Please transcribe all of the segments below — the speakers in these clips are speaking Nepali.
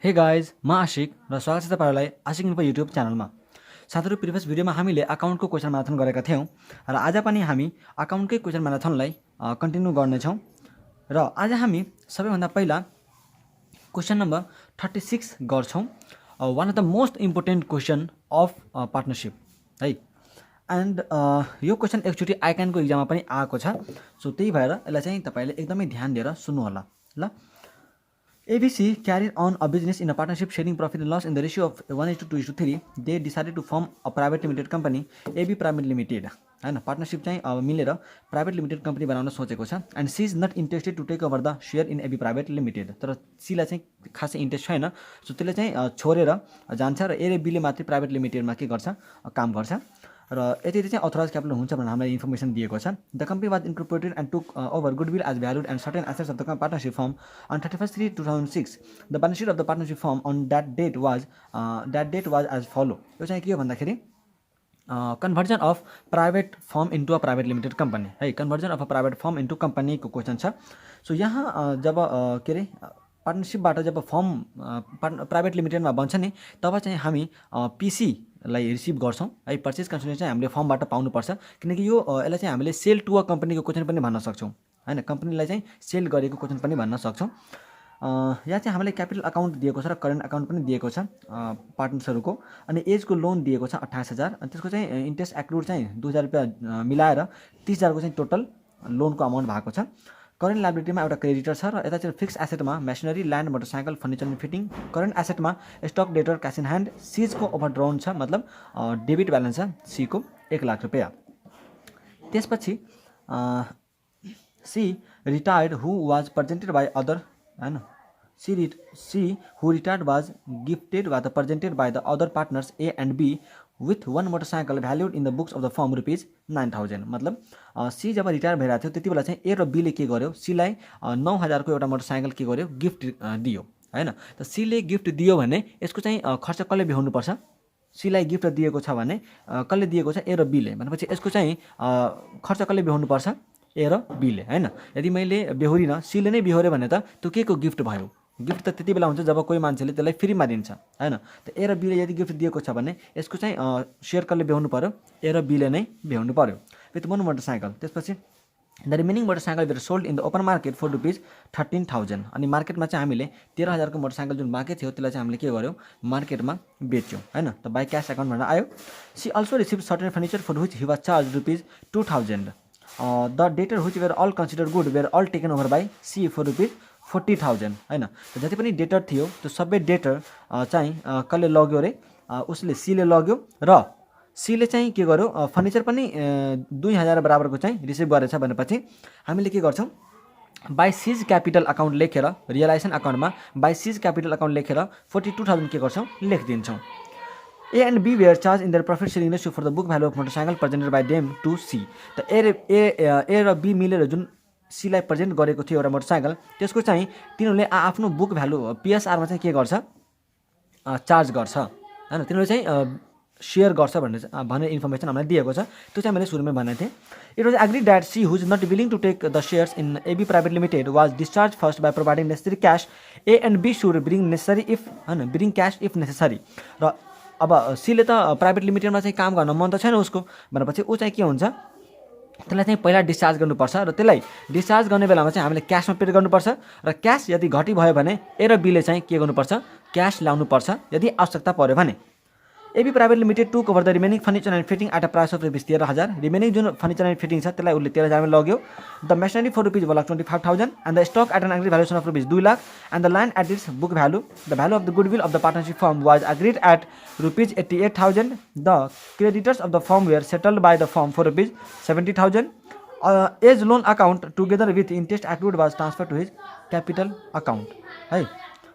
हे गाइज म आशिक र स्वागत छ तपाईँहरूलाई आशिक इन्फो युट्युब च्यानलमा। साथीहरू, प्रिभियस भिडियोमा हामीले अकाउन्टको क्वेसन म्याराथन गरेका थियौँ र आज पनि हामी अकाउन्टकै क्वेसन म्याराथनलाई कन्टिन्यू गर्नेछौँ। र आज हामी सबैभन्दा पहिला क्वेसन नम्बर 36 गर्छौँ। One of the most important question of partnership है। एन्ड यो क्वेसन एकचोटि आइक्यानको इक्जाममा पनि आएको छ। सो त्यही भएर यसलाई चाहिँ तपाईँले एकदमै ध्यान दिएर सुन्नु होला ल। ABC carried on a business in a partnership sharing profit and loss in the ratio of 1:2:3. They decided to form a private limited company, AB Private Limited. हैन, पार्टनरशिप चाहिँ अब मिलेर प्राइभेट लिमिटेड कम्पनी बनाउन सोचेको छ। And C is not interested to take over the share in AB private limited. तर सीलाई चाहिँ खासै इन्ट्रेस्ट छैन। सो त्यसले चाहिँ छोडेर जान्छ र ए र बीले मात्रै प्राइभेट लिमिटेडमा के गर्छ, काम गर्छ। र यति चाहिँ अथोराइज क्यापिटल हुन्छ भनेर हामीलाई इन्फर्मेसन दिएको छ। The company was incorporated and took over goodwill as valued and certain assets of the partnership firm on 31/3/2006. The balance sheet of the partnership firm on that date was as follow. यो चाहिँ के हो भन्दाखेरि conversion of private firm into a private limited company है। Conversion of a private firm into कम्पनीको क्वेसन छ। सो यहाँ जब के अरे पार्टनरशिपबाट जब फर्म प्राइभेट लिमिटेडमा बन्छ नि, तब चाहिँ हामी पीसीलाई रिसिभ गर्छौँ है। पर्चेज कन्सिडरेसन चाहिँ हामीले फर्मबाट पाउनुपर्छ, किनकि यो यसलाई चाहिँ हामीले सेल टु अ कम्पनीको क्वेसन पनि भन्न सक्छौँ हैन। कम्पनीलाई चाहिँ सेल गरेको क्वेसन पनि भन्न सक्छौँ। यहाँ चाहिँ हामीलाई क्यापिटल अकाउन्ट दिएको छ र करेन्ट अकाउन्ट पनि दिएको छ पार्टनर्सहरूको। अनि एजको लोन दिएको छ 28,000। अनि त्यसको चाहिँ इन्ट्रेस्ट एक्रुड चाहिँ 2,000 रुपियाँ मिलाएर 30,000को चाहिँ टोटल लोनको अमाउन्ट भएको छ। करेन्ट लाइबिलिटीमा एउटा क्रेडिटर छ र यता चाहिँ फिक्स एसेटमा machinery, land, motorcycle, furniture and fitting. Current एसेटमा stock, debtor, cash in hand. सीजको ओभरड्राउन छ, मतलब डेबिट ब्यालेन्स छ सीको 1 लाख रुपियाँ। त्यसपछि C retired who was presented by other हैन। C who retired was gifted वा the presented by the other partners A and B with 1 motorcycle valued in the books of the firm ₹9,000। मतलब सी जब रिटायर भइरहेको थियो त्यति बेला चाहिँ ए र बीले के गर्यो, सीलाई 9,000को एउटा मोटरसाइकल के गर्यो, गिफ्ट दियो हैन। त सीले गिफ्ट दियो भने यसको चाहिँ खर्च कसले बेहोर्नुपर्छ? सीलाई गिफ्ट दिएको छ भने कसले दिएको छ, ए र बीले। भनेपछि यसको चाहिँ खर्च कसले बेहोर्नुपर्छ, ए र बीले हैन। यदि मैले बेहोरिनँ, सीले नै बेहोर्यो भने त त्यो के को गिफ्ट भयो? गिफ्ट त त्यति बेला हुन्छ जब कोही मान्छेले त्यसलाई फ्रीमा दिन्छ हैन। त ए र बीले यदि गिफ्ट दिएको छ भने यसको चाहिँ सेयर कसले बेहोर्नु पर्यो, ए र बीले नै बेहोर्नु पर्यो विथ 1 मोटरसाइकल। त्यसपछि the remaining motorcycle were sold in the open market for ₹13,000। अनि मार्केटमा चाहिँ हामीले 13,000को मोटरसाइकल जुन बाँकी थियो त्यसलाई चाहिँ हामीले के गर्यौँ, मार्केटमा बेच्यौँ हैन। त बाई क्यास एकाउन्ट भनेर आयो। C also receive certain furniture for which he was charge ₹2,000। The debtor which were all consider good were all taken over by C for ₹40,000 हैन। त जति पनि डेटर थियो त्यो सबै डेटर चाहिँ कसले लग्यो अरे, उसले सीले लग्यो। र सीले चाहिँ के गर्यो, फर्निचर पनि 2,000 बराबरको चाहिँ रिसिभ गरेछ भनेपछि हामीले के गर्छौँ, बाई सिज क्यापिटल अकाउन्ट लेखेर रियलाइजेसन अकाउन्टमा बाई सिज क्यापिटल अकाउन्ट लेखेर 42,000 के गर्छौँ, लेखिदिन्छौँ। A and B were charge in their profit sharing ratio for the book value of motorcycle presented by them to C. त ए र बी मिलेर जुन सीलाई प्रेजेन्ट गरेको थियो एउटा मोटरसाइकल, त्यसको चाहिँ तिनीहरूले आफ्नो बुक भ्यालु पिएसआरमा चाहिँ के गर्छ, चार्ज गर्छ हैन। तिनीहरूले चाहिँ सेयर गर्छ भन्ने इन्फर्मेसन हामीलाई दिएको छ। त्यो चाहिँ मैले सुरुमै भनेको थिएँ। It was agree that C who is not willing to take the shares in AB private limited was discharge first by providing necessary cash. A and B should bring necessary if हैन, ब्रिङ क्यास इफ नेसेसरी। र अब सीले त प्राइभेट लिमिटेडमा चाहिँ काम गर्न मन त छैन उसको, भनेपछि ऊ चाहिँ के हुन्छ, त्यसलाई चाहिँ पहिला डिस्चार्ज गर्नुपर्छ। र त्यसलाई डिस्चार्ज गर्ने बेलामा चाहिँ हामीले क्यासमा पे गर्नुपर्छ। र क्यास यदि घटी भयो भने ए र बीले चाहिँ के गर्नुपर्छ, क्यास ल्याउनुपर्छ यदि आवश्यकता पर्यो भने। AB private limited took over the remaining furniture and fitting at a price of ₹13,000। Remaining जुन फर्निचर एन्ड फिटिङ छ त्यसलाई उसले 13,000 मा लग्यो। The machinery for ₹1,25,000 and the stock at an agree valuation of ₹2 lakh and the land at its book value. The value of the goodwill of the partnership firm was agreed at ₹88,000। The creditors of the firm where settled by the firm for ₹70,000। As loan account together with interest accrued was transfer to his capital account है।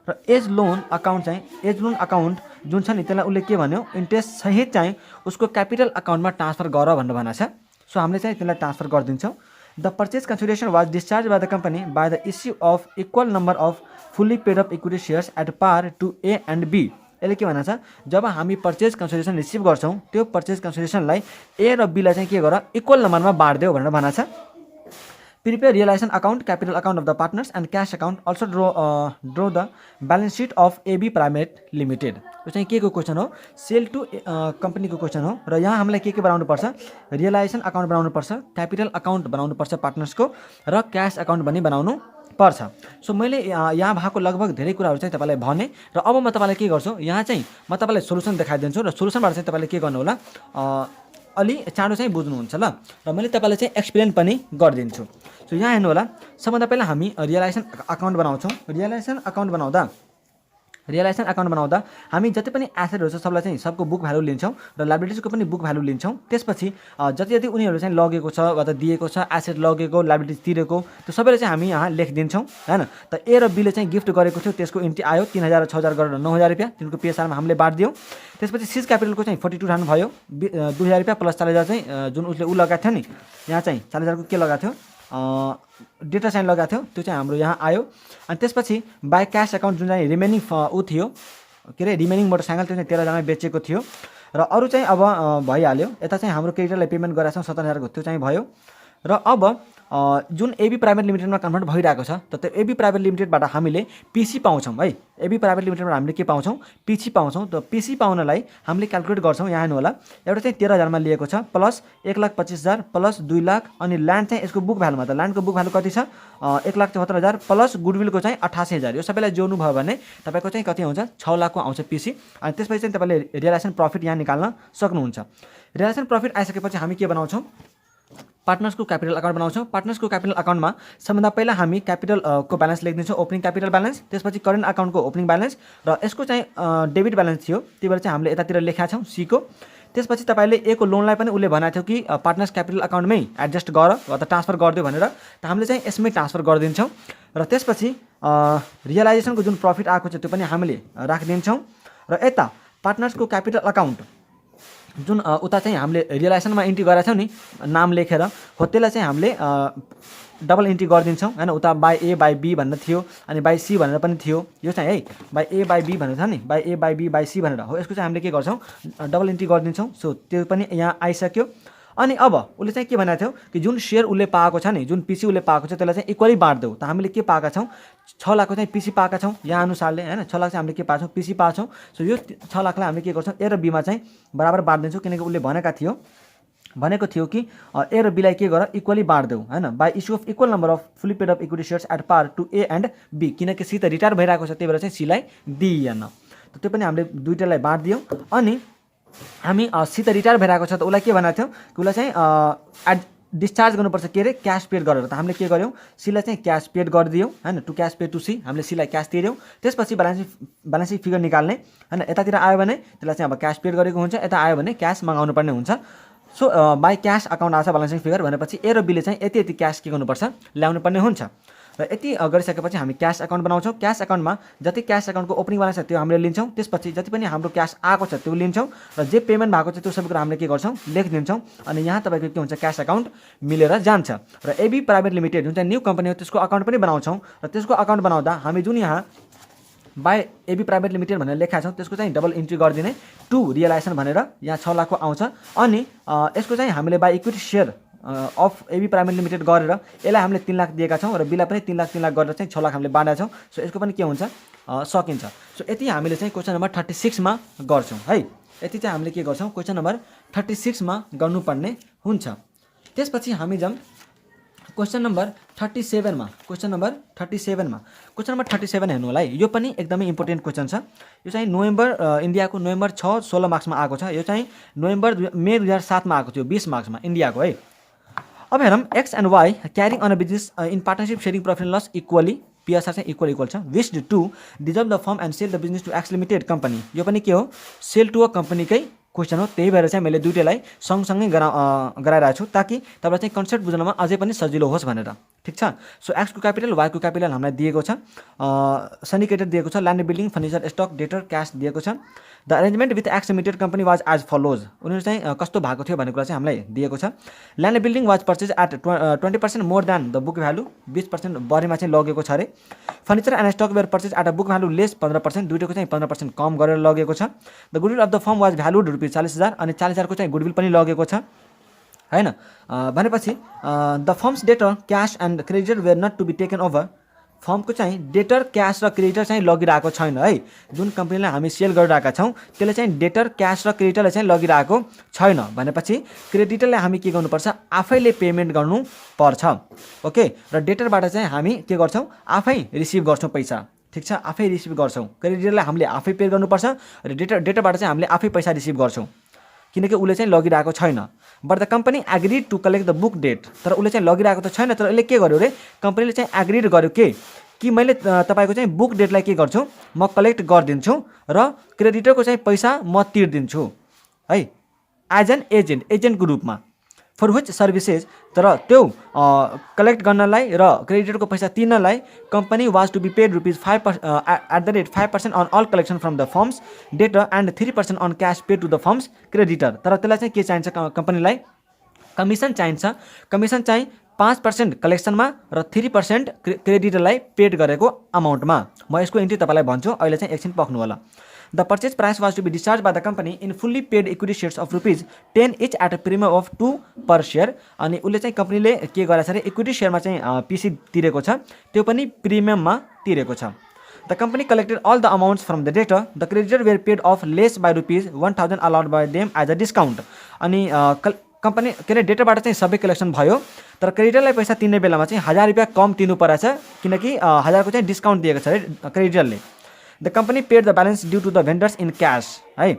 र एज लोन अकाउन्ट जुन छ नि त्यसलाई उसले के भन्यो, इन्ट्रेस्ट सहित चाहिँ उसको क्यापिटल अकाउन्टमा ट्रान्सफर गर भनेर भनेको छ। सो हामीले चाहिँ त्यसलाई ट्रान्सफर गरिदिन्छौँ। The purchase consideration was discharge by the company by the issue of equal number of fully paid of equity shares at par to A and B. यसले के भनेको छ, जब हामी पर्चेज कन्सिडरेसन रिसिभ गर्छौँ त्यो पर्चेज कन्सिडरेसनलाई ए र बीलाई चाहिँ के गर, इक्वल नम्बरमा बाँडिदेऊ भनेर भनेको छ। Prepare realization account, capital account of the partners and cash account. Also draw the balance sheet of AB Private Limited. यो चाहिँ के को क्वेसन हो, सेल टु कम्पनीको क्वेसन हो र यहाँ हामीलाई के बनाउनु पर्छ, रियलाइजेसन अकाउन्ट बनाउनु पर्छ, क्यापिटल अकाउन्ट बनाउनु पर्छ पार्टनर्सको र क्याश अकाउन्ट पनि बनाउनु पर्छ। सो मैले यहाँ भएको लगभग धेरै कुराहरू चाहिँ तपाईलाई भने र अब म तपाईलाई के गर्छु, यहाँ चाहिँ म तपाईलाई सोलुसन देखाइदिन्छु र सोलुसनबाट चाहिँ तपाईले के गर्नु होला, अलि चाँडो चाहिँ बुझ्नुहुन्छ ल, र मैले तपाईलाई चाहिँ एक्सप्लेन पनि गरिदिन्छु। सो यहाँ हेर्नु होला, सबभन्दा पहिला हामी रियलाइजेसन अकाउन्ट बनाउँछौँ। रियलाइजेसन अकाउन्ट बनाउँदा हामी जति पनि एसेटहरू छ सबलाई चाहिँ सबको बुक भ्यालु लिन्छौँ र लायबिलिटिजको पनि बुक भ्यालु लिन्छौँ। त्यसपछि जति जति उनीहरू चाहिँ लगेको छ वा त दिएको छ, एसेट लगेको, लायबिलिटिज तिरेको, त्यो सबैले चाहिँ हामी यहाँ लेखिदिन्छौँ हैन। त ए र बीले चाहिँ गिफ्ट गरेको थियो, त्यसको एन्ट्री आयो 3000 6000 गरेर 9000 रुपैयाँ, तिनको पिएसआरमा हामीले बाँडिदियौँ। त्यसपछि सिज क्यापिटलको चाहिँ 42 भयो, 2000 रुपैयाँ प्लस 4000 चाहिँ जुन उसले लगाएको थियो नि, यहाँ चाहिँ 4000 को के लगाएको थियो, डेटा साइन लगाएको थियो, त्यो चाहिँ हाम्रो यहाँ आयो। अनि त्यसपछि बाई क्यास अकाउन्ट जुन चाहिँ रिमेनिङ ऊ थियो, के अरे रिमेनिङ मोटरसाइकल, त्यो चाहिँ 13,000मा बेचेको थियो र अरू चाहिँ अब भइहाल्यो। यता चाहिँ हाम्रो क्रेडिटरलाई पेमेन्ट गराएको छौँ 17,000 को, त्यो चाहिँ भयो। र अब जुन एबी प्राइभेट लिमिटेडमा कन्भर्ट भइरहेको छ, त त्यो एबी प्राइभेट लिमिटेडबाट हामीले पिसी पाउँछौँ है। एबी प्राइभेट लिमिटेडबाट हामीले के पाउँछौँ, पिसी पाउँछौँ। त पिसी पाउनलाई हामीले क्यालकुलेट गर्छौँ। यहाँ हेर्नु होला, एउटा चाहिँ 13,000मा लिएको छ, प्लस 1,25,000 प्लस 2 लाख, अनि ल्यान्ड चाहिँ यसको बुक भ्यालुमा, त ल्यान्डको बुक भ्यालु कति छ, 1,74,000 प्लस गुडविलको चाहिँ 88,000। यो सबैलाई जोड्नु भयो भने तपाईँको चाहिँ कति हुन्छ, 6 लाखको आउँछ पिसी। अनि त्यसपछि चाहिँ तपाईँले रियलाइजेसन प्रफिट यहाँ निकाल्न सक्नुहुन्छ। रियलाइजेसन प्रफिट आइसकेपछि हामी के बनाउँछौँ, पार्टनर्सको क्यापिटल अकाउन्ट बनाउँछौँ। पार्टनर्सको क्यापिटल अकाउन्टमा सबभन्दा पहिला हामी क्यापिटल को ब्यालेन्स लेखिदिन्छौँ, ओपनिङ क्यापिटल ब्यालेन्स, त्यसपछि करेन्ट अकाउन्टको ओपनिङ ब्यालेन्स, र यसको चाहिँ डेबिट ब्यालेन्स थियो, त्यही भएर चाहिँ हामीले यतातिर लेखेका छौँ सी को। त्यसपछि तपाईँले ए को लोनलाई पनि उसले भनेको थियो कि पार्टनर्स क्यापिटल अकाउन्टमै एडजस्ट गर वा त ट्रान्सफर गरिदियो भनेर, त हामीले चाहिँ यसमै ट्रान्सफर गरिदिन्छौँ। र त्यसपछि रियलाइजेसनको जुन प्रफिट आएको छ त्यो पनि हामीले राखिदिन्छौँ। र यता पार्टनर्सको क्यापिटल अकाउन्ट जुन उता चाहिँ हामीले रियलाइजेसनमा इन्ट्री गरेका छौँ नि नाम लेखेर, हो त्यसलाई चाहिँ हामीले डबल इन्ट्री गरिदिन्छौँ हैन। उता बाई ए बाई बी भनेर थियो, अनि बाई सी भनेर पनि थियो, यो चाहिँ है बाई ए बाई बी भनेर छ नि, by A by B by C भनेर हो। यसको चाहिँ हामीले के गर्छौँ, डबल इन्ट्री गरिदिन्छौँ। सो त्यो पनि यहाँ आइसक्यो। अनि अब उसले चाहिँ के भनेको थियो कि जुन सेयर उसले पाएको छ नि, जुन पिसी उसले पाएको छ त्यसलाई चाहिँ इक्वली बाँड्देऊ। त हामीले के पाएका छौँ, 6 लाखको चाहिँ पिसी पाएका छौँ यहाँ अनुसारले हैन। 6 लाख चाहिँ हामीले के पाएको छौँ, पिसी पाएको छौँ। सो यो 6 लाखलाई हामीले के गर्छौँ, ए र बीमा चाहिँ बराबर बाँडिदिन्छौँ, किनकि उसले भनेको थियो कि ए र बीलाई के गर, इक्वली बाँड्देऊ हैन, by issue of equal number of fully paid of equity shares at par to A and B, किनकि सी त रिटायर भइरहेको छ, त्यही भएर चाहिँ सीलाई दिइएन। त त्यो पनि हामीले दुईटालाई बाँडिदियौँ। अनि हामी सी त रिटायर भइरहेको छ, त उसलाई के भनेको थियो कि उसलाई चाहिँ डिस्चार्ज गर्नुपर्छ, के अरे क्यास पेड गरेर। त हामीले के गर्यौँ, सीलाई चाहिँ क्यास पेड गरिदियौँ हैन, to cash paid to C, हामीले सीलाई क्यास तिर्यौँ। त्यसपछि ब्यालेन्स सिट फिगर निकाल्ने हैन, यतातिर आयो भने त्यसलाई चाहिँ अब क्यास पेड गरेको हुन्छ, यता आयो भने क्यास मगाउनु पर्ने हुन्छ। सो बाई क्यास अकाउन्ट आछ ब्यालेन्सिङ फिगर भनेपछि ए र बीले चाहिँ यति यति क्यास के गर्नुपर्छ, ल्याउनु पर्ने हुन्छ। र यति गरिसकेपछि हामी क्यास अकाउन्ट बनाउँछौँ। क्यास अकाउन्टमा जति क्यास अकाउन्टको ओपनिङ ब्यालेन्स छ त्यो हामीले लिन्छौँ। त्यसपछि जति पनि हाम्रो क्यास आएको छ त्यो लिन्छौँ, र जे पेमेन्ट भएको छ त्यो सबै कुरा हामीले के गर्छौँ, लेखिदिन्छौँ। अनि यहाँ तपाईँको के हुन्छ, क्यास अकाउन्ट मिलेर जान्छ। र एबी प्राइभेट लिमिटेड जुन चाहिँ न्यू कम्पनी हो त्यसको अकाउन्ट पनि बनाउँछौँ। र त्यसको अकाउन्ट बनाउँदा हामी जुन यहाँ बाई एबी प्राइभेट लिमिटेड भनेर लेखाएको छौँ त्यसको चाहिँ डबल इन्ट्री गरिदिने, टु रियलाइजेसन भनेर यहाँ 6 लाखको आउँछ। अनि यसको चाहिँ हामीले by equity share of AB private limited गरेर यसलाई हामीले 3 लाख दिएका छौँ, र बीलाई पनि 3 लाख गरेर चाहिँ 6 लाख हामीले बाँडेका छौँ। सो यसको पनि के हुन्छ, सकिन्छ। सो यति हामीले चाहिँ क्वेसन नम्बर 36मा गर्छौँ है। यति चाहिँ हामीले के गर्छौँ, क्वेसन नम्बर 36मा गर्नुपर्ने हुन्छ। त्यसपछि हामी जाउँ क्वेसन नम्बर 37मा। क्वेसन नम्बर 37 हेर्नु होला है, यो पनि एकदमै इम्पोर्टेन्ट क्वेसन छ। यो चाहिँ इन्डियाको नोभेम्बर 6-16 मार्क्समा आएको छ। यो चाहिँ मे 2007मा आएको थियो, 20 मार्क्समा इन्डियाको है। अब हेरौँ, X and Y carrying on a business in partnership sharing profit loss equally, PSR चाहिँ इक्वल छ, wished to dissolve the firm and sell the business to X limited company. यो पनि के हो, सेल टु अ कम्पनीकै क्वेसन हो, त्यही भएर चाहिँ मैले दुईटैलाई सँगसँगै गराइरहेको छु ताकि तपाईँलाई चाहिँ कन्सेप्ट बुझ्नमा अझै पनि सजिलो होस् भनेर। ठिक छ। सो एक्सको क्यापिटल, वाईको क्यापिटल हामीलाई दिएको छ, सिन्डिकेटेड दिएको छ, land building, furniture, stock, debtor, cash दिएको छ। The arrangement with X limited company was as follows, उनीहरू चाहिँ कस्तो भएको थियो भन्ने कुरा चाहिँ हामीलाई दिएको छ। Land building was purchase at 20% more than the book value, 20% बढीमा चाहिँ लगेको छ अरे। Furniture and stock were purchase at a book value less 15%, दुइटोको चाहिँ 15% कम गरेर लगेको छ। The goodwill of the firm was valued ₹40,000, अनि 40,000 को चाहिँ गुडविल पनि लगेको छ। हैन। भनेपछि the firm's debtor cash and creditor were not to be taken over. फर्मको चाहिँ डेटर क्यास र क्रेडिटर चाहिँ लगिरहेको छैन है। जुन कम्पनीलाई हामी सेल गरिरहेका छौँ त्यसले चाहिँ डेटर क्यास र क्रेडिटरलाई चाहिँ लगिरहेको छैन भनेपछि क्रेडिटरलाई हामी के गर्नुपर्छ, आफैले पेमेन्ट गर्नुपर्छ। ओके, र डेटरबाट चाहिँ हामी के गर्छौँ, आफै रिसिभ गर्छौँ पैसा। ठिक छ, आफै रिसिभ गर्छौँ। क्रेडिटरलाई हामीले आफै पे गर्नुपर्छ र डेटरबाट चाहिँ हामीले आफै पैसा रिसिभ गर्छौँ किनकि उसले चाहिँ लगिरहेको छैन। But the company agreed to collect the book debt. तर उसले चाहिँ लगिरहेको त छैन, तर यसले के गर्यो अरे, कम्पनीले चाहिँ एग्रिड गर्यो कि मैले तपाईँको चाहिँ बुक डेटलाई के गर्छु, म कलेक्ट गरिदिन्छु र क्रेडिटरको चाहिँ पैसा म तिर्दिन्छु है, एज एन एजेन्टको रूपमा। फर विच सर्भिसेस, तर त्यो कलेक्ट गर्नलाई र क्रेडिटरको पैसा तिर्नलाई company was to be paid ₹5% on all collection from the firm's debtor and 3% on cash paid to the firm's creditor. तर त्यसलाई चाहिँ के चाहिन्छ, कम्पनीलाई कमिसन चाहिन्छ। कमिसन चाहिँ 5% कलेक्सनमा र 3% क्रेडिटरलाई पेड गरेको अमाउन्टमा। म यसको इन्ट्री तपाईँलाई भन्छु, अहिले चाहिँ एकछिन पक्नु होला। The purchase price was to be discharge by the company in fully paid equity shares of ₹10 each at a premium of 2 per share. अनि उसले चाहिँ कम्पनीले के गरेछ अरे, इक्विटी सेयरमा चाहिँ पिसी तिरेको छ, त्यो पनि प्रिमियममा तिरेको छ। The company collected all the amounts from the debtor. The creditor were paid of less by ₹1,000 allowed by them as a discount. अनि कम्पनी के अरे डेटरबाट चाहिँ सबै कलेक्सन भयो, तर क्रेडिटरलाई पैसा तिर्ने बेलामा चाहिँ ₹1000 कम तिर्नु परेछ किनकि 1000 को चाहिँ डिस्काउन्ट दिएको छ अरे क्रेडिटरले। The company paid the balance due to the vendors in cash है।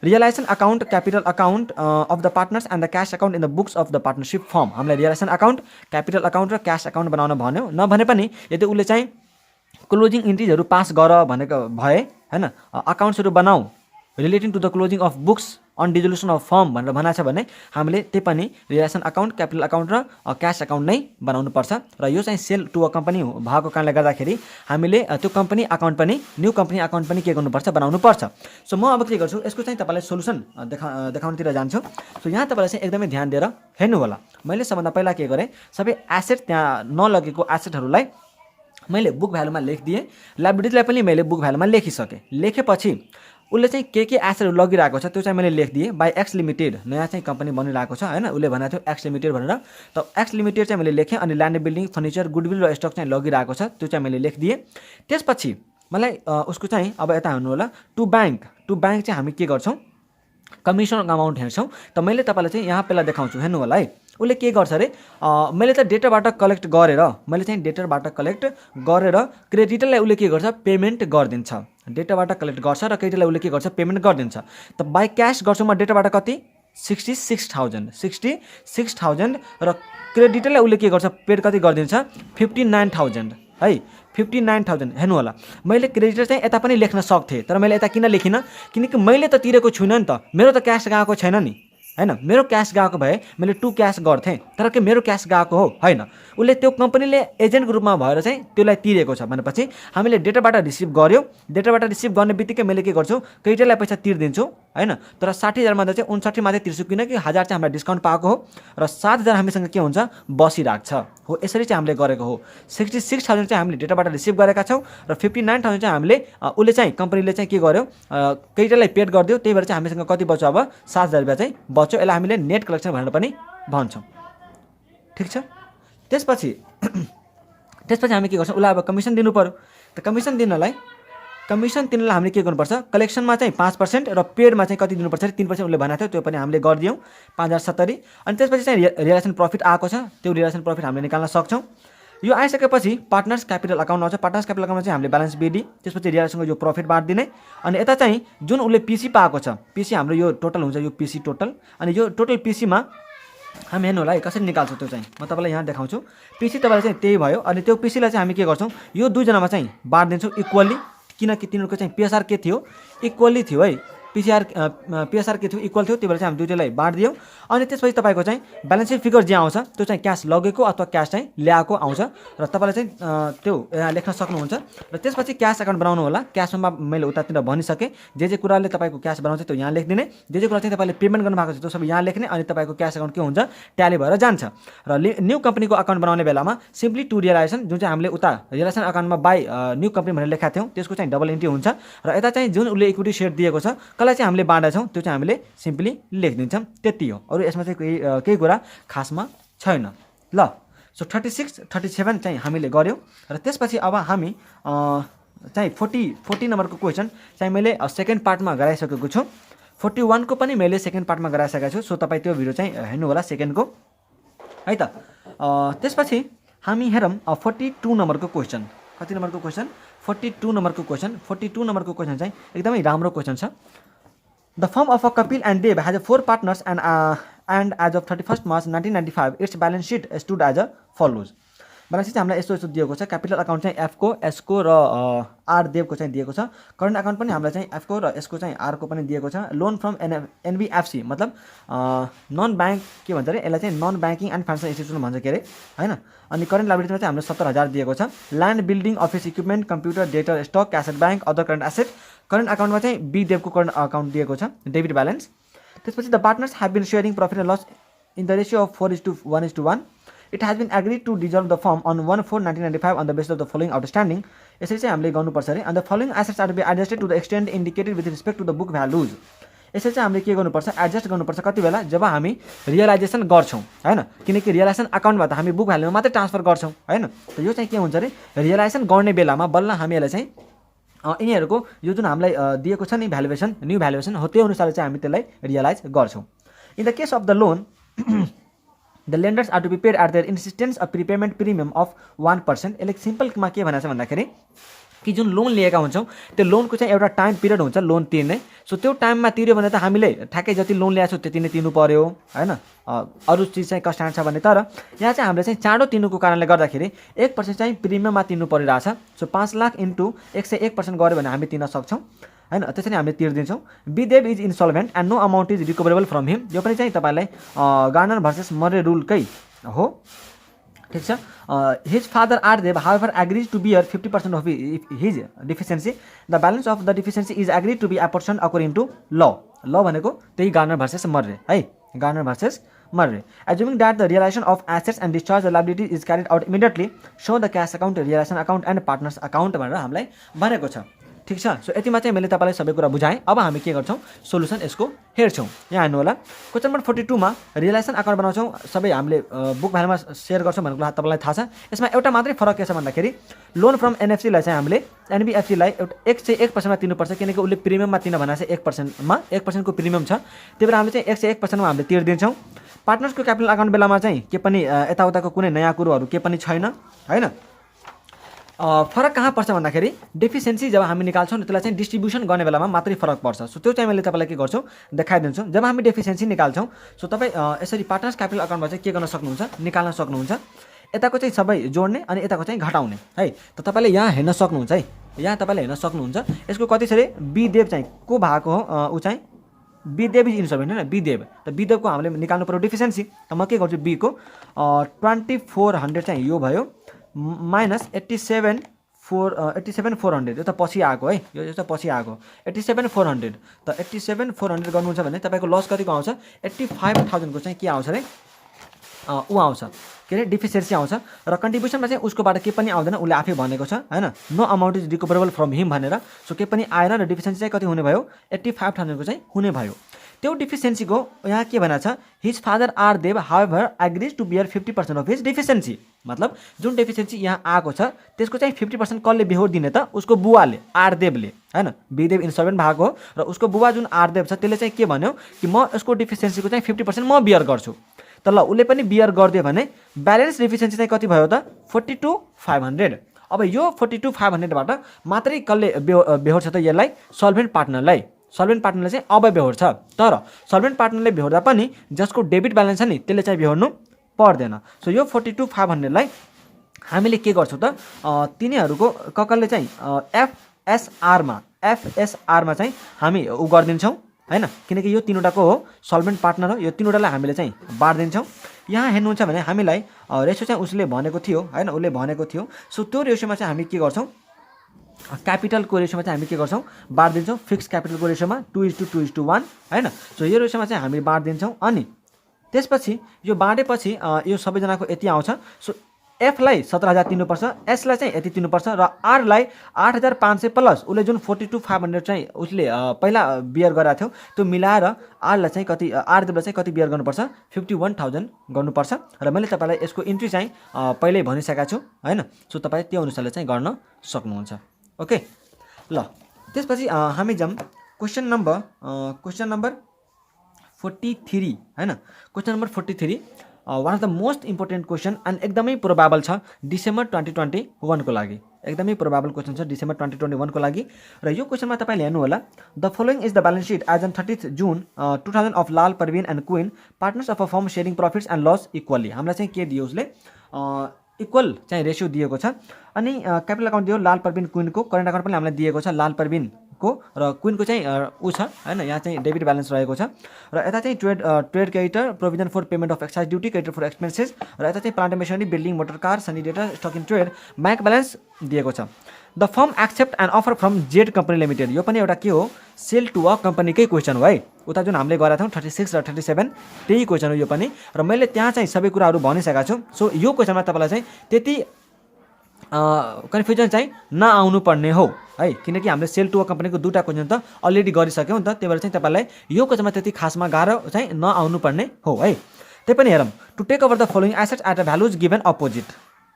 Realisation account, capital account of the partners and the cash account in the books of the partnership firm. हामीलाई रियलाइजेसन अकाउन्ट, क्यापिटल अकाउन्ट र क्यास अकाउन्ट बनाउन भन्यो। नभने पनि यदि उसले चाहिँ क्लोजिङ इन्ट्रिजहरू पास गर भनेको भए हैन, अकाउन्ट्सहरू बनाऊ relating to the closing of books on dissolution of firm भनेर भनेको छ भने हामीले त्यही पनि रिलेसन अकाउन्ट, क्यापिटल अकाउन्ट र क्यास अकाउन्ट नै बनाउनु पर्छ। र यो चाहिँ सेल टु अ कम्पनी भएको कारणले गर्दाखेरि हामीले त्यो कम्पनी अकाउन्ट पनि, न्यू कम्पनी अकाउन्ट पनि के गर्नुपर्छ, बनाउनु पर्छ। सो म अब के गर्छु, यसको चाहिँ तपाईँलाई सोल्युसन देखाउनतिर जान्छु। सो यहाँ तपाईँलाई चाहिँ एकदमै ध्यान दिएर हेर्नु होला। मैले सबभन्दा पहिला के गरेँ, सबै एसेट त्यहाँ नलगेको एसेटहरूलाई मैले बुक भ्यालुमा लेखिदिएँ। लायबिलिटीलाई पनि मैले बुक भ्यालुमा लेखिसकेँ। लेखेपछि उसले चाहिँ के एसेटहरू लगिरहेको छ त्यो चाहिँ मैले लेखिदिएँ। बाई एक्स लिमिटेड नयाँ चाहिँ कम्पनी बनिरहेको छ हैन, उसले भनेको थियो एक्स लिमिटेड भनेर। त एक्स लिमिटेड चाहिँ मैले लेखेँ। अनि ल्यान्ड बिल्डिङ, फर्निचर, गुडविल र स्टक चाहिँ लगिरहेको छ त्यो चाहिँ मैले लेखिदिएँ। त्यसपछि मलाई उसको चाहिँ अब यता हेर्नु होला, टु ब्याङ्क चाहिँ हामी के गर्छौँ, कमिसन अमाउन्ट हेर्छौँ। त मैले तपाईँलाई चाहिँ यहाँ पहिला देखाउँछु, हेर्नु होला है। उसले के गर्छ अरे, मैले त डेटरबाट कलेक्ट गरेर क्रेडिटरलाई उसले के गर्छ, पेमेन्ट गरिदिन्छ। डेटरबाट कलेक्ट गर्छ र क्रेडिटरलाई उसले के गर्छ, पेमेन्ट गरिदिन्छ। त बाई क्यास गर्छु म डेटरबाट कति, 66,000 र क्रेडिटरलाई उसले के गर्छ, पेड कति गरिदिन्छ, 59,000 है। 59,000 हेर्नु होला। मैले क्रेडिटर चाहिँ यता पनि लेख्न सक्थेँ, तर मैले यता किन लेखिनँ, किनकि मैले त तिरेको छुइनँ नि त, मेरो त क्यास गएको छैन नि हैन। मेरो क्यास गएको भए मैले टु क्यास गर्थेँ, तर के मेरो क्यास गएको हो हैन। उसले त्यो कम्पनीले एजेन्टको रूपमा भएर चाहिँ त्यसलाई तिरेको छ भनेपछि हामीले डेटरबाट रिसिभ गर्यो। डेटरबाट रिसिभ गर्ने बित्तिकै मैले के गर्छु, क्रेडिटरलाई पैसा तिर्दिन्छु हैन। तर 60,000 मध्ये चाहिँ 59 मात्रै तिर्छु किनकि 1000 चाहिँ हामीलाई डिस्काउन्ट पाएको हो र 7,000 हामीसँग के हुन्छ, बसिरहेको छ हो। यसरी चाहिँ हामीले गरेको हो। 66,000 चाहिँ हामीले डेटरबाट रिसिभ गरेका छौँ र 59,000 चाहिँ हामीले उसले चाहिँ कम्पनीले चाहिँ के गर्यो, क्रेडिटरलाई पेड गरिदियो। त्यही भएर चाहिँ हामीसँग कति बच्यो, अब 7,000 रुपियाँ चाहिँ बच्यो। यसलाई हामीले नेट कलेक्सन भनेर पनि भन्छौँ। ठिक छ। त्यसपछि हामी के गर्छौँ, उसलाई अब कमिसन दिनु पर्यो। त कमिसन तिर्नलाई हामीले के गर्नुपर्छ, कलेक्सनमा चाहिँ 5% र पेडमा चाहिँ कति दिनुपर्छ, 3% उसले भनेको थियो, त्यो पनि हामीले गरिदियौँ 5,070। अनि त्यसपछि चाहिँ रियलाइजेसन प्रफिट आएको छ, त्यो रियलाइजेसन प्रफिट हामीले निकाल्न सक्छौँ। यो आइसकेपछि पार्टनर्स क्यापिटल अकाउन्ट आउँछ। पार्टनर्स क्यापिटल अकाउन्टमा चाहिँ हामीले ब्यालेन्स बिडी, त्यसपछि रियलाइजेसनको यो प्रफिट बाँडिदिने। अनि यता चाहिँ जुन उसले पिसी पाएको छ, पिसी हाम्रो यो टोटल हुन्छ, यो पिसी टोटल। अनि यो टोटल पिसीमा हामी हेर्नु होला है कसरी निकाल्छौँ, त्यो चाहिँ म तपाईँलाई यहाँ देखाउँछु। पिसी तपाईँलाई चाहिँ त्यही भयो। अनि त्यो पिसीलाई चाहिँ हामी के गर्छौँ, यो दुईजनामा चाहिँ बाँडिदिन्छौँ इक्वल्ली, किनकि तिनीहरूको चाहिँ पिएसआर के थियो, इक्वल्ली थियो है। पिएसआर के थियो, इक्वल थियो। त्यही भएर चाहिँ हामी दुईटैलाई बाँडिदियौँ। अनि त्यसपछि तपाईँको चाहिँ ब्यालेन्स सिट फिगर जे आउँछ त्यो चाहिँ क्यास लगेको अथवा क्यास चाहिँ ल्याएको आउँछ र तपाईँले चाहिँ त्यो यहाँ लेख्न सक्नुहुन्छ। र त्यसपछि क्यास अकाउन्ट बनाउनु होला। क्यासमा मैले उतातिर भनिसकेँ, जे कुराले तपाईँको क्यास बनाउँछ त्यो यहाँ लेखिदिने, जे कुरा चाहिँ तपाईँले पेमेन्ट गर्नुभएको छ त्यो सबै यहाँ लेख्ने। अनि तपाईँको क्यास अकाउन्ट के हुन्छ, ट्याली भएर जान्छ। र न्यू कम्पनीको अकाउन्ट बनाउने बेलामा सिम्पली टु रियलाइजेसन, जुन चाहिँ हामीले उता रियलाइजेसन अकाउन्टमा बाई न्यू कम्पनी भनेर लेखाएको थियौँ त्यसको चाहिँ डबल इन्ट्री हुन्छ। र यता चाहिँ जुन उसले इक्विटी सेयर दिएको छ कसलाई चाहिँ हामीले बाँडेछौँ त्यो चाहिँ हामीले सिम्पली लेखिदिन्छौँ, त्यति हो। अरू यसमा चाहिँ केही कुरा खासमा छैन ल। सो 36 37 चाहिँ हामीले गऱ्यौँ र त्यसपछि अब हामी चाहिँ 40 नम्बरको क्वेसन चाहिँ मैले सेकेन्ड पार्टमा गराइसकेको छु। 41 को पनि मैले सेकेन्ड पार्टमा गराइसकेको छु। सो तपाईँ त्यो भिडियो चाहिँ हेर्नु होला सेकेन्डको है त। त्यसपछि हामी हेरौँ 42 नम्बरको क्वेसन। कति नम्बरको क्वेसन? 42 नम्बरको क्वेसन। 42 नम्बरको क्वेसन चाहिँ एकदमै राम्रो क्वेसन छ। The firm of a Kapil and Dev has 4 partners and as of 31 March 1995 its balance sheet stood as a follows. Balance sheet चाहिँ हामीलाई यस्तो दिएको छ। क्यापिटल अकाउन्ट चाहिँ एफको, एसको र आर देवको चाहिँ दिएको छ। करेन्ट अकाउन्ट पनि हामीलाई चाहिँ एफको र एसको चाहिँ आरको पनि दिएको छ। लोन फ्रम एनबीएफसी मतलब नन ब्याङ्क के भन्छ अरे, यसलाई चाहिँ non banking and financial institution भन्छ के अरे होइन। अनि करेन्ट लाइबिलिटीमा चाहिँ हामीले 70,000 दिएको छ। Land, building, office equipment, computer, debtor, stock, cash at bank, other current asset. Current अकाउन्टमा चाहिँ बी देवको करेन्ट अकाउन्ट दिएको छ, डेबिट ब्यालेन्स। त्यसपछि the partners have been sharing profit and loss in the ratio of 4:1:1। It has been agreed to dissolve the firm on 1/4/1995 on the basis of the following outstanding. यसरी चाहिँ हामीले गर्नुपर्छ अरे। And the following assets are to be adjusted to the extent indicated with respect to the book values. यसरी चाहिँ हामीले के गर्नुपर्छ? एडजस्ट गर्नुपर्छ। कति बेला? जब हामी रियलाइजेसन गर्छौँ होइन, किनकि रियलाइजेसन अकाउन्टबाट हामी बुक भ्यालुमा मात्रै ट्रान्सफर गर्छौँ होइन। त यो चाहिँ के हुन्छ अरे, रियलाइजेसन गर्ने बेलामा बल्ल हामी यसलाई चाहिँ यिनीहरूको यो जुन हामीलाई दिएको छ नि भ्यालुएसन, न्यू भ्यालुएसन हो, त्यो अनुसार चाहिँ हामी त्यसलाई रियलाइज गर्छौँ। In the case of the loan the lenders are to be paid at their insistence a prepayment premium of 1%। यसले सिम्पलमा के भनेको छ भन्दाखेरि कि जुन लोन लिएका हुन्छौँ त्यो लोनको चाहिँ एउटा टाइम पिरियड हुन्छ लोन तिर्ने। सो त्यो टाइममा तिर्यो भने त हामीले ठ्याक्कै जति लोन ल्याएको छौँ त्यति नै तिर्नु पर्यो होइन। अरू चिज चाहिँ कस्टमा छ भने, तर यहाँ चाहिँ हामीले चाहिँ चाँडो तिर्नुको कारणले गर्दाखेरि 1% चाहिँ प्रिमियममा तिर्नु परिरहेछ। सो 5 लाख इन्टु 101% गऱ्यो भने हामी तिर्न सक्छौँ होइन। त्यसरी हामीले तिर्दिन्छौँ। B Dev is insolvent and no amount is recoverable from him. यो पनि चाहिँ तपाईँलाई गार्नर भर्सेस मर्रे रुलकै हो, ठिक छ। His father R Dev however agrees to bear 50% of his deficiency. The balance of the deficiency is agreed to be apportioned according to law. Law भनेको त्यही गार्नर भर्सेस मर्रे है, Garner versus Murray. Assuming that the realisation of assets and discharge the liability is carried out immediately so the cash account, realisation account and partners account भनेर हामीलाई भनेको छ, ठिक छ। सो यतिमा चाहिँ मैले तपाईँलाई सबै कुरा बुझाएँ। अब हामी के गर्छौँ? सोल्युसन यसको हेर्छौँ। यहाँ हेर्नु होला क्वेसन नम्बर 42 मा रियलाइजेसन अकाउन्ट बनाउँछौँ, सबै हामीले बुक भ्यालुमा सेयर गर्छौँ भनेको तपाईँलाई थाहा छ। यसमा एउटा मात्रै फरक के छ भन्दाखेरि लोन फ्रम एनएफसीलाई चाहिँ हामीले एनबीएफसीलाई 101%मा तिर्नुपर्छ, किनकि उसले प्रिमियममा तिर्न भनेको छ 1%मा, 1% को प्रिमियम छ। त्यही भएर हामीले चाहिँ 101%मा हामीले तिर्दिन्छौँ। पार्टनर्सको क्यापिटल अकाउन्ट बेलामा चाहिँ के पनि यताउताको कुनै नयाँ कुरोहरू के पनि छैन होइन। फरक कहाँ पर्छ भन्दाखेरि डेफिसियन्सी जब हामी निकाल्छौँ त्यसलाई चाहिँ डिस्ट्रिब्युसन गर्ने बेलामा मात्रै फरक पर्छ। सो त्यो चाहिँ मैले तपाईँलाई के गर्छु देखाइदिन्छु। जब हामी डेफिसियन्सी निकाल्छौँ सो तपाईँ यसरी पार्टनर्स क्यापिटल अकाउन्टमा चाहिँ के गर्न सक्नुहुन्छ, निकाल्न सक्नुहुन्छ। यताको चाहिँ सबै जोड्ने अनि यताको चाहिँ घटाउने है। त तपाईँले यहाँ हेर्न सक्नुहुन्छ है, यहाँ तपाईँले हेर्न सक्नुहुन्छ। यसको कति छ अरे, बी देव चाहिँ को भएको हो, ऊ चाहिँ बी देव इज इन्सल्भेन्ट होइन, बी देव। त बी देवको हामीले निकाल्नु पऱ्यो डिफिसियन्सी। त म के गर्छु, बीको 2400 चाहिँ यो भयो माइनस 87,400 यो त पछि आएको है, यो त पछि आएको 87,400। त 87,400 गर्नुहुन्छ भने तपाईँको लस कतिको आउँछ, 85,000 को चाहिँ के आउँछ अरे, ऊ आउँछ के अरे डिफिसियन्सी आउँछ। र कन्ट्रिब्युसनमा चाहिँ उसकोबाट के पनि आउँदैन, उसले आफै भनेको छ होइन, no amount is recoverable from हिम भनेर। सो के पनि आएन र डिफिसियन्सी चाहिँ कति हुने भयो, 85,000 को चाहिँ हुने भयो। त्यो डिफिसियन्सीको यहाँ के भनेको छ, his father R Dev however agrees to bear 50% of his deficiency. मतलब जुन डेफिसियन्सी यहाँ आएको छ त्यसको चाहिँ 50% कसले बेहोर दिने त, उसको बुवाले, आर देवले होइन। बीदेव इन्सल्भेन्ट भएको हो र उसको बुवा जुन आर देव छ त्यसले चाहिँ के भन्यो कि म यसको डिफिसियन्सीको चाहिँ 50% म बियर गर्छु। त ल उसले पनि बियर गरिदियो भने ब्यालेन्स डिफिसियन्सी चाहिँ कति भयो त, 42,500। अब यो 42,500बाट मात्रै कसले बेहोर छ त, यसलाई सल्भेन्ट पार्टनरलाई। सल्भेन्ट पार्टनरले चाहिँ अब बेहोर्छ, तर सल्भेन्ट पार्टनरले बेहोर्दा पनि जसको डेबिट ब्यालेन्स छ नि त्यसले चाहिँ बेहोर्नु पर्दैन। सो यो 42,500लाई हामीले के गर्छौँ त, तिनीहरूको कसले चाहिँ एफएसआरमा चाहिँ हामी उ गरिदिन्छौँ होइन, किनकि यो तीनवटाको हो सल्भेन्ट पार्टनर हो, यो तीनवटालाई हामीले चाहिँ बाँडिदिन्छौँ। यहाँ हेर्नुहुन्छ भने हामीलाई रेसियो चाहिँ उसले भनेको थियो होइन, उसले भनेको थियो। सो त्यो रेसियोमा चाहिँ हामी के गर्छौँ, क्यापिटलको रेसियोमा चाहिँ हामी के गर्छौँ, बाँडिदिन्छौँ। फिक्स क्यापिटलको रेसियोमा 2:2:1 होइन। सो यो रेसियोमा चाहिँ हामी बाँडिदिन्छौँ। अनि त्यसपछि यो बाँडेपछि यो सबैजनाको यति आउँछ। सो एफलाई 17,000 तिर्नुपर्छ, एसलाई चाहिँ यति तिर्नुपर्छ र आरलाई 8,500 प्लस उसले जुन 42,500 चाहिँ उसले पहिला बियर गरेको थियो त्यो मिलाएर आरलाई चाहिँ कति आरदेवलाई चाहिँ कति बियर गर्नुपर्छ 51,000 गर्नुपर्छ र मैले तपाईँलाई यसको इन्ट्री चाहिँ पहिल्यै भनिसकेको छु हैन। सो तपाईँ त्यो अनुसारले चाहिँ गर्न सक्नुहुन्छ। ओके ल त्यसपछि हामी जाउँ क्वेसन नम्बर 43 हैन। Question number 43 one of the most important question and एकदमै प्रोबाबल छ डिसेम्बर 2021 को लागि, एकदमै प्रोबाबल क्वेसन छ डिसेम्बर 2021 को लागि। र यो क्वेसनमा तपाईँले हेर्नु होला the following is the balance sheet as on 30 June 2000 of Lal Parveen and Quinn partners of a firm sharing profits and loss equally. हामीलाई चाहिँ के दियो उसले इक्वल चाहिँ रेसियो दिएको छ अनि क्यापिटल अकाउन्ट दियो लाल परवीन क्विनको, करेन्ट अकाउन्ट पनि हामीलाई दिएको छ लाल परवीन को र क्विनको चाहिँ उ छ हैन। यहाँ चाहिँ डेबिट ब्यालेन्स रहेको छ र यता चाहिँ trade creditor provision for payment of excise duty creditor for expenses र यता चाहिँ plant machinery building motor car sundry debtor stock in trade bank balance दिएको छ। The firm accept and offer from Z company limited यो पनि एउटा के हो सेल टु अ कम्पनीकै क्वेसन हो है। उता जुन हामीले गरेका थियौँ 36 र 37 त्यही क्वेसन हो यो पनि र मैले त्यहाँ चाहिँ सबै कुराहरू भनिसकेको छु। सो यो क्वेसनमा तपाईँलाई चाहिँ त्यति कन्फ्युजन चाहिँ नआउनु पर्ने हो है, किनकि हामीले सेल टु अ कम्पनीको दुईवटा क्वेसन त अलरेडी गरिसक्यौँ नि त, त्यही भएर चाहिँ तपाईँलाई यो क्वेसनमा त्यति खासमा गाह्रो चाहिँ नआउनु पर्ने हो है। त्यही पनि हेरौँ to take over the following assets at a values given opposite.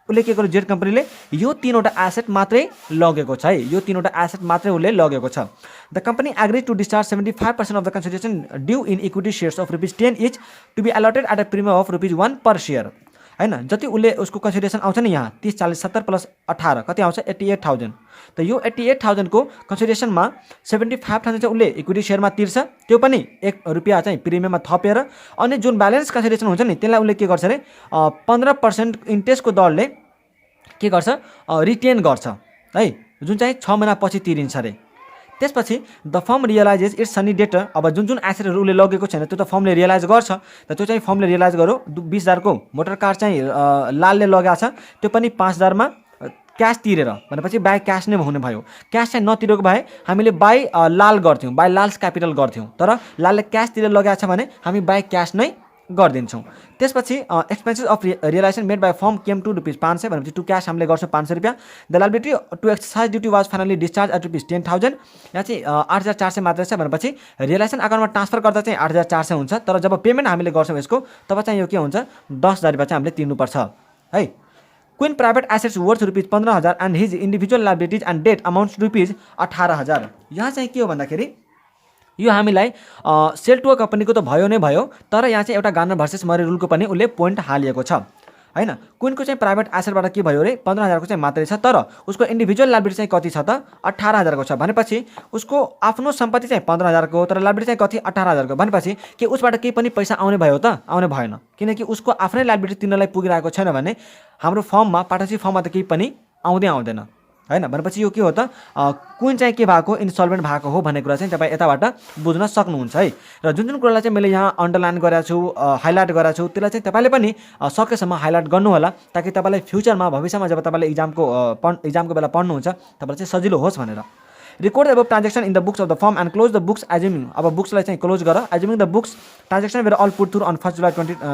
उसले के गर्यो जेड कम्पनीले यो तीनवटा एसेट मात्रै लगेको छ है, यो तीनवटा एसेट मात्रै उसले लगेको छ। The company agree to discharge 75% of the consideration due in equity shares of ₹10 each to be allotted at a premium of ₹1 per share हैन। जति उसले उसको कन्सिडरेसन आउँछ नि यहाँ 30 40 70 प्लस 18 कति आउँछ 88,000। त यो 88,000 को कन्सिडरेसनमा 75,000 चाहिँ उसले इक्विटी सेयरमा तिर्छ, त्यो पनि ₹1 चाहिँ प्रिमियममा थपेर अनि जुन ब्यालेन्स कन्सिडरेसन हुन्छ नि त्यसलाई उसले के गर्छ अरे 15% इन्ट्रेस्टको दरले के गर्छ रिटेन गर्छ है, जुन चाहिँ 6 महिना पछि तिरिन्छ अरे। त्यसपछि the firm realises its sundry debtor. अब जुन जुन एसेटहरू उसले लगेको छैन त्यो त फर्मले रियलाइज गर्छ, त त्यो चाहिँ फर्मले रियलाइज गर्यो 20,000 को मोटर कार चाहिँ लालले लगाएको छ त्यो पनि 5,000 मा क्यास तिरेर भनेपछि बाई क्यास नै हुने भयो। क्यास चाहिँ नतिरेको भए हामीले बाई लाल गर्थ्यौँ, बाई लाल्स क्यापिटल गर्थ्यौँ, तर लालले क्यास तिरेर लगाएको छ भने हामी बाई क्यास नै गरिदिन्छौँ। त्यसपछि expenses of realisation made by firm came to ₹500 भनेपछि टु क्यास हामीले गर्छौँ ₹500। The liability to excise duty was finally discharge at ₹10,000। यहाँ चाहिँ 8,400 मात्रै छ भनेपछि रियलाइजेसन अकाउन्टमा ट्रान्सफर गर्दा चाहिँ 8,400 हुन्छ, तर जब पेमेन्ट हामीले गर्छौँ यसको तब चाहिँ यो के हुन्छ 10,000 रुपियाँ चाहिँ हामीले तिर्नुपर्छ है। Quinn private assets worth ₹15,000 and his individual liabilities and debt amounts ₹18,000। यहाँ चाहिँ के हो भन्दाखेरि यो हामीलाई सेल टु अ कम्पनीको त भयो नै भयो, तर यहाँ चाहिँ एउटा गार्नर भर्सेस मरे रुलको पनि उसले पोइन्ट हालिएको छ हैन। क्विनको चाहिँ प्राइवेट एसेटबाट के भयो अरे 15,000 को चाहिँ मात्रै छ, तर उसको इन्डिभिजुअल लायबिलिटी चाहिँ कति छ त 18,000 को छ भनेपछि उसको आफ्नो सम्पत्ति चाहिँ 15,000 को तर लायबिलिटी चाहिँ कति 18,000 को भनेपछि के उसबाट केही पनि पैसा आउने भयो त आउने भएन, किनकि उसको आफ्नै लायबिलिटी तिर्नलाई पुगिरहेको छैन भने हाम्रो फर्ममा पार्टनरशिप फर्ममा त केही पनि आउँदैन हैन। भनेपछि यो के हो त क्विन चाहिँ के भएको इन्सल्भेन्ट भएको हो भन्ने कुरा चाहिँ तपाईँ यताबाट बुझ्न सक्नुहुन्छ है। र जुन जुन कुरालाई चाहिँ मैले यहाँ अन्डरलाइन गरेको छु हाइलाइट गरेको छु त्यसलाई चाहिँ तपाईँले पनि सकेसम्म हाइलाइट गर्नु होला, ताकि तपाईँलाई फ्युचरमा भविष्यमा जब तपाईँले इक्जामको बेला पढ्नुहुन्छ तपाईँलाई चाहिँ सजिलो होस् भनेर। रिकॉर्ड अब transaction in the books of the firm and close the books assuming. अब बुक्सलाई चाहिँ क्लोज गर assuming the books transaction were all put through on 1 जुलाई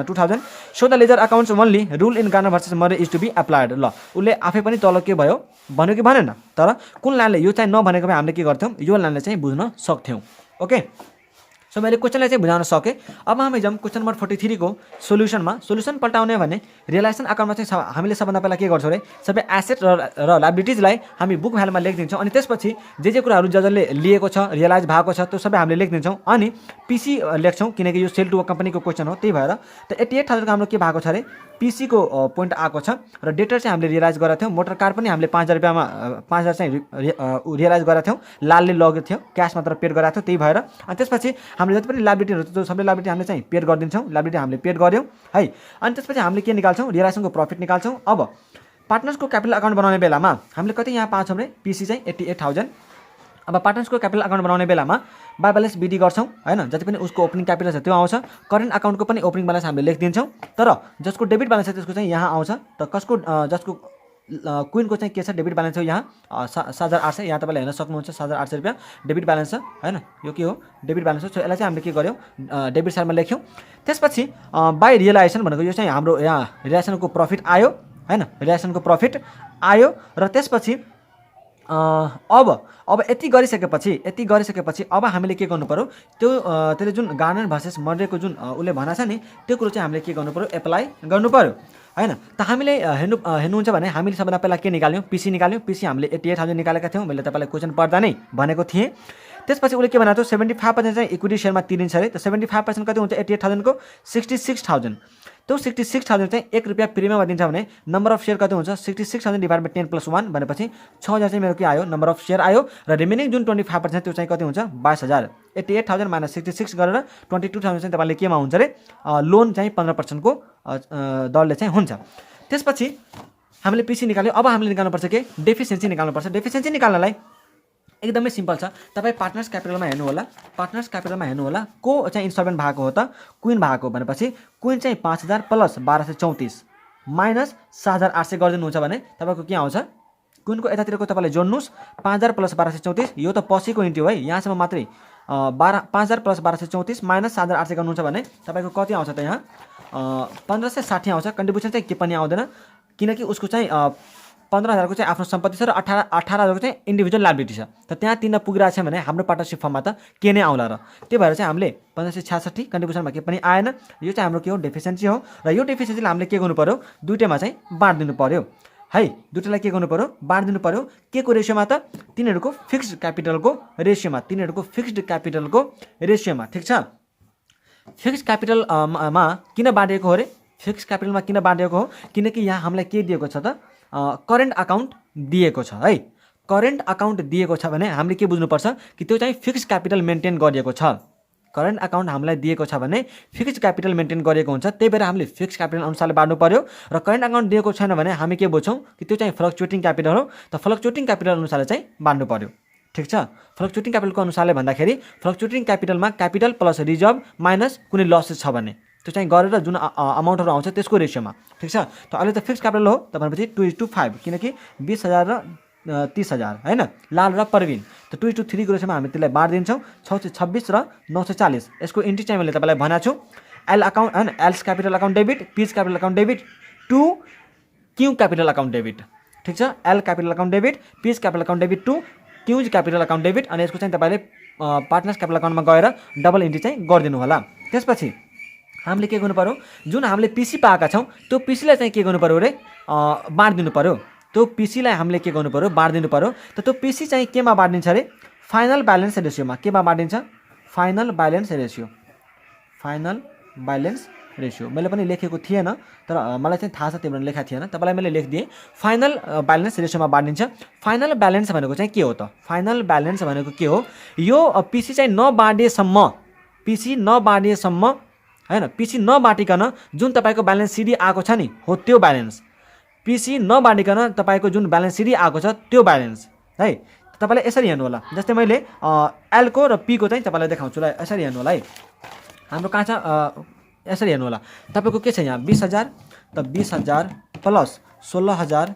2000 so the ledger accounts only rule in Garner versus Murray is to be applied. Law उसले आफै पनि तल के भयो भन्यो कि भनेन, तर कुन लाइनले यो चाहिँ नभनेको भए हामीले के गर्थ्यौँ यो लाइनले चाहिँ बुझ्न सक्थ्यौँ। ओके सो मैले क्वेसनलाई चाहिँ बुझाउन सकेँ। अब हामी जाउँ क्वेसन नम्बर 43 को सोल्युसनमा। सोल्युसन पल्टाउने भने रियलाइजेसन अकाउन्टमा चाहिँ हामीले सबभन्दा पहिला के गर्छौँ अरे सबै एसेट र लायबिलिटिजलाई हामी बुक भ्यालुमा लेखिदिन्छौँ, अनि त्यसपछि जे कुराहरू जसले लिएको छ रियलाइज भएको छ त्यो सबै हामीले लेखिदिन्छौँ, अनि पीसी लेख्छौँ किनकि यो सेल टु कम्पनीको क्वेसन हो। त्यही भएर त 88,000 को हाम्रो के भएको छ अरे पीसी को पोइन्ट आएको छ र डेटर चाहिँ हामीले रियलाइज गरेका थियौँ। मोटर कार पनि हामीले 5,000 रुपियाँमा 5,000 चाहिँ रियलाइज गरेका थियौँ, लालले लगेको थियो क्यास मात्र पेड गरेका थियौँ। त्यही भएर अनि त्यसपछि हामीले जति पनि लायबिलिटीहरू त्यो सबै लायबिलिटी हामीले चाहिँ पेड गरिदिन्छौँ, लायबिलिटी हामीले पेड गऱ्यौँ है। अनि त्यसपछि हामीले के निकाल्छौँ रियलाइजेसनको प्रफिट निकाल्छौँ। अब पार्टनर्सको क्यापिटल अकाउन्ट बनाउने बेलामा हामीले कति यहाँ पाउँछौँ भने पीसी चाहिँ 88,000। अब पार्टनर्सको क्यापिटल अकाउन्ट बनाउने बेलामा बाई ब्यालेन्स बिडी गर्छौँ हैन, जति पनि उसको ओपनिङ क्यापिटल छ त्यो आउँछ। करेन्ट अकाउन्टको पनि ओपनिङ ब्यालेन्स हामीले लेखिदिन्छौँ, तर जसको डेबिट ब्यालेन्स छ त्यसको चाहिँ यहाँ आउँछ। त कसको जसको क्विनको चाहिँ के छ डेबिट ब्यालेन्स हो यहाँ 7,800, यहाँ तपाईँले हेर्न सक्नुहुन्छ 7,800 रुपियाँ डेबिट ब्यालेन्स छ हैन। यो के हो डेबिट ब्यालेन्स हो। सो यसलाई चाहिँ हामीले के गर्यौँ डेबिट साइडमा लेख्यौँ। त्यसपछि बाई रियलाइजेसन भनेको यो चाहिँ हाम्रो यहाँ रियलाइजेसनको प्रफिट आयो हैन, रिलेसनको प्रफिट आयो। र त्यसपछि अब यति गरिसकेपछि अब हामीले के गर्नु पर्यो, त्यसले जुन गार्डनर भर्सेस मर्रेको जुन उसले भनेको छ नि, त्यो कुरो चाहिँ हामीले के गर्नु पर्यो, एप्लाई गर्नु पर्यो हैन। त हामीले हेर्नुहुन्छ भने हामीले सबभन्दा पहिला के निकाल्यौँ, पिसी निकाल्यौँ। पिसी हामीले 88,000 निकालेका थियौँ, मैले तपाईँलाई क्वेसन पढ्दा नै भनेको थिएँ। त्यसपछि उसले के भनेको थियो, 75% चाहिँ इक्विटी सेयरमा तिरिन्छ अरे। त 75% कति हुन्छ 88,000 को 66,000। त्यो 66,000 चाहिँ 1 रुपियाँ प्रिमियममा दिन्छ भने नम्बर अफ सेयर कति हुन्छ, 66,000 डिभाइड बाई 10+1 भनेपछि 6,000 चाहिँ मेरो के आयो, नम्बर अफ सेयर आयो। र रिमेनिङ जुन 25% त्यो चाहिँ कति हुन्छ, 22,000। 88,000 माइनस 66 गरेर 22,000 चाहिँ तपाईँले केमा हुन्छ अरे, लोन चाहिँ 15% को दरले चाहिँ हुन्छ। त्यसपछि हामीले पिसी निकाल्यो। अब हामीले निकाल्नुपर्छ के, डेफिसिएन्सी निकाल्नुपर्छ। डेफिसिएन्सी निकाल्नलाई एकदमै सिम्पल छ। तपाईँ पार्टनर्स क्यापिटलमा हेर्नु होला, पार्टनर्स क्यापिटलमा हेर्नु होला, को चाहिँ इन्स्टलमेन्ट भएको हो त, क्विन भएको भनेपछि क्विन चाहिँ 5,000 प्लस 1234 माइनस 7,800 गरिदिनुहुन्छ भने तपाईँको के आउँछ, क्विनको यतातिरको तपाईँले जोड्नुहोस्, 5,000 प्लस 1234, यो त पछिको इन्ट्यु है, यहाँसम्म मात्रै 5,000 प्लस 1234 माइनस 7,800 गर्नुहुन्छ भने तपाईँको कति आउँछ त, यहाँ 1,560 आउँछ। कन्ट्रिब्युसन चाहिँ के पनि आउँदैन, किनकि उसको चाहिँ 15,000 को चाहिँ आफ्नो सम्पत्ति छ र 18,000 को चाहिँ इन्डिभिजुअल लायबिलिटी छ। त त्यहाँ तिन पुगिरहेको छ भने हाम्रो पार्टनरसिप फर्ममा त के नै आउला र। त्यो भएर चाहिँ हामीले 1,566 कन्ट्रिब्युसनमा के पनि आएन। यो चाहिँ हाम्रो के हो, डेफिसिएन्सी हो। र यो डेफिसिएन्सीलाई हामीले के गर्नु पर्यो, दुईटैमा चाहिँ बाँडिदिनु पर्यो है। दुईटैलाई के गर्नु पर्यो, बाँडिदिनु पर्यो। के को रेसियोमा त, तिनीहरूको फिक्स्ड क्यापिटलको रेसियोमा, तिनीहरूको फिक्स्ड क्यापिटलको रेसियोमा। ठिक छ। फिक्स्ड क्यापिटलमा किन बाँडिएको हो रे, फिक्स्ड क्यापिटलमा किन बाँडिएको हो, किनकि यहाँ हामीलाई के दिएको छ त, करेन्ट अकाउन्ट दिएको छ है। करेन्ट अकाउन्ट दिएको छ भने हामीले के बुझ्नुपर्छ कि त्यो चाहिँ फिक्स्ड क्यापिटल मेन्टेन गरिएको छ। करेन्ट अकाउन्ट हामीलाई दिएको छ भने फिक्स्ड क्यापिटल मेन्टेन गरिएको हुन्छ, त्यही भएर हामीले फिक्स्ड क्यापिटल अनुसारले बाँड्नु पर्यो। र करेन्ट अकाउन्ट दिएको छैन भने हामी के बुझ्छौँ कि त्यो चाहिँ फ्लक्चुएटिङ क्यापिटल हो। त फ्लक्चुएटिङ क्यापिटल अनुसारले चाहिँ बाँड्नु पर्यो। ठिक छ। फ्लक्चुएटिङ क्यापिटलको अनुसारले भन्दाखेरि फ्लक्चुएटिङ क्यापिटलमा क्यापिटल प्लस रिजर्भ माइनस कुनै लसेस छ भने त्यो चाहिँ गरेर जुन अमाउन्टहरू आउँछ त्यसको रेसियोमा। ठिक छ। त अहिले त फिक्स्ड क्यापिटल हो त भनेपछि 2:5, किनकि 20,000 र 30,000 हैन, लाल र परविन। त 2:3 को रेसियोमा हामी त्यसलाई बाँडिदिन्छौँ। 626 र 940 यसको इन्ट्री चाहिँ मैले तपाईँलाई भनेको छु। एल अकाउन्ट हैन, L's capital account debit, P's capital account debit to Q capital account debit. ठिक छ। L capital account debit, P's capital account debit to Q's capital account debit. अनि यसको चाहिँ तपाईँले पार्टनर्स क्यापिटल अकाउन्टमा गएर डबल इन्ट्री चाहिँ गरिदिनु होला। त्यसपछि हामीले के गर्नु पर्यो, जुन हामीले पिसी पाएका छौँ त्यो पिसीलाई चाहिँ के गर्नु पर्यो रे, बाँडिदिनु पर्यो। त्यो पिसीलाई हामीले के गर्नु पर्यो, बाँडिदिनु पर्यो। त त्यो पिसी चाहिँ केमा बाँडिन्छ अरे, फाइनल ब्यालेन्स रेसियोमा। केमा बाँडिन्छ, final balance ratio. Final balance ratio मैले पनि लेखेको थिएन, तर मलाई चाहिँ थाहा छ, त्यो भनेर लेखेको थिएन, तपाईँलाई मैले लेखिदिएँ। फाइनल ब्यालेन्स रेसियोमा बाँडिन्छ। फाइनल ब्यालेन्स भनेको चाहिँ के हो त, फाइनल ब्यालेन्स भनेको के हो, यो पिसी चाहिँ नबाँडिएसम्म, पिसी नबाँडिएसम्म हैन, पिसी नबाँडिकन जुन तपाईँको ब्यालेन्स सिडी आएको छ नि हो त्यो ब्यालेन्स, पिसी नबाँडिकन तपाईँको जुन ब्यालेन्स सिडी आएको छ त्यो ब्यालेन्स है। तपाईँले यसरी हेर्नु होला, जस्तै मैले एलको र पीको चाहिँ तपाईँलाई देखाउँछु ल। यसरी हेर्नु होला है, हाम्रो कहाँ छ, यसरी हेर्नु होला। तपाईँको के छ यहाँ 20,000, त 20,000 प्लस 16,000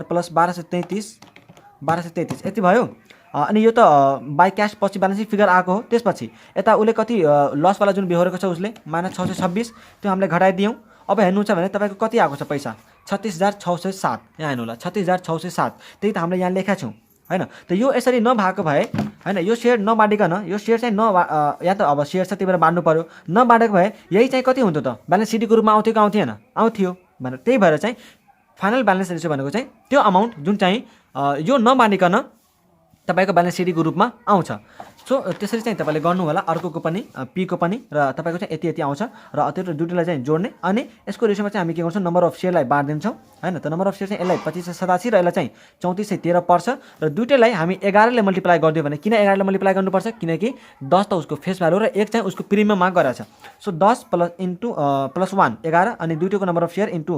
प्लस 1233 यति भयो। अनि यो त बाई क्यास पछि ब्यालेन्स फिगर आएको हो। त्यसपछि यता उसले कति लसवाला जुन बेहोरेको छ उसले -626, त्यो हामीले घटाइदियौँ। अब हेर्नुहुन्छ भने तपाईँको कति आएको छ पैसा, 36,607। यहाँ हेर्नु होला 36,607, त्यही त हामीले यहाँ लेखेका छौँ हैन। त यो यसरी नभएको भए हैन, यो सेयर नबाँडिकन, यो सेयर चाहिँ या त अब सेयर छ त्यही भएर बाँड्नु पर्यो, नबाँडेको भए यही चाहिँ कति हुन्थ्यो त, ब्यालेन्स सिडीको रूपमा आउँथ्यो कि आउँथेन, आउँथ्यो भनेर। त्यही भएर चाहिँ फाइनल ब्यालेन्स रेसियो भनेको चाहिँ त्यो अमाउन्ट जुन चाहिँ यो नबाँडिकन तपाईँको ब्यालेन्स सिडीको रूपमा आउँछ। सो त्यसरी चाहिँ तपाईँले गर्नु होला, अर्कोको पनि पीको पनि, र तपाईँको चाहिँ यति आउँछ। र त्यो दुईटैलाई चाहिँ जोड्ने, अनि यसको रेसियोमा चाहिँ हामी के गर्छौँ, नम्बर अफ सेयरलाई बाँडिदिन्छौँ हैन। त नम्बर अफ सेयर चाहिँ यसलाई 2587 र यसलाई चाहिँ 3413 पर्छ। र दुईटैलाई हामी 11ले मल्टिप्लाई गरिदियो भने, किन 11ले मल्टिप्लाई गर्नुपर्छ, किनकि 10 त उसको फेस भ्यालु र 1 चाहिँ उसको प्रिमियममा गएको छ। सो 10 + 1 11, अनि दुईटैको number of share into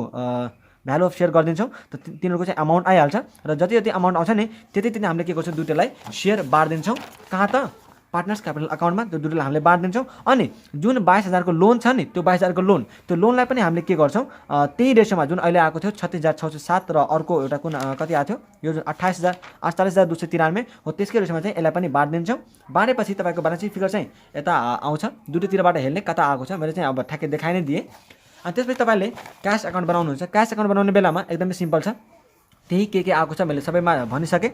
value of share गरिदिन्छौँ। त तिनीहरूको चाहिँ अमाउन्ट आइहाल्छ। र जति जति अमाउन्ट आउँछ नि त्यति हामीले के गर्छौँ, दुईटैलाई सेयर बाँडिदिन्छौँ। कहाँ त, पार्टनर्स क्यापिटल अकाउन्टमा। त्यो दुईटैलाई हामीले बाँडिदिन्छौँ। अनि जुन 22,000 को लोन छ नि, त्यो 22,000 को लोन, त्यो लोनलाई पनि हामीले के गर्छौँ, त्यही रेसियोमा जुन अहिले आएको थियो 36,607 र अर्को एउटा कुन कति आएको थियो, यो जुन 48,293 हो, त्यसकै रेसियोमा चाहिँ यसलाई पनि बाँडिदिन्छौँ। बाँडेपछि तपाईँको ब्यालेन्स सिट फिगर चाहिँ यता आउँछ, दुईटैतिरबाट हेर्ने कता आएको छ, मैले चाहिँ अब ठ्याक्कै देखाइ नै दिएँ। अनि त्यसपछि तपाईँले क्यास एकाउन्ट बनाउनुहुन्छ। क्यास एकाउन्ट बनाउने बेलामा एकदमै सिम्पल छ, त्यही के आएको छ मैले सबैमा भनिसकेँ,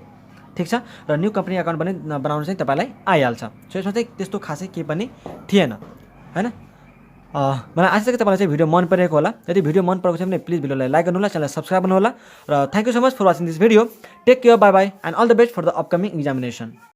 ठिक छ। र न्यू कम्पनी एकाउन्ट पनि बनाउनु चाहिँ तपाईँलाई आइहाल्छ। सो यसमा चाहिँ त्यस्तो खासै केही पनि थिएन हैन। मलाई आशा छ कि तपाईँलाई चाहिँ भिडियो मन परेको होला। यदि भिडियो मन परेको छ भने प्लिज भिडियोलाई लाइक गर्नुहोला, च्यानललाई सब्सक्राइब गर्नुहोला र thank you so much for watching this video. Take care, bye bye and all the best for the upcoming examination.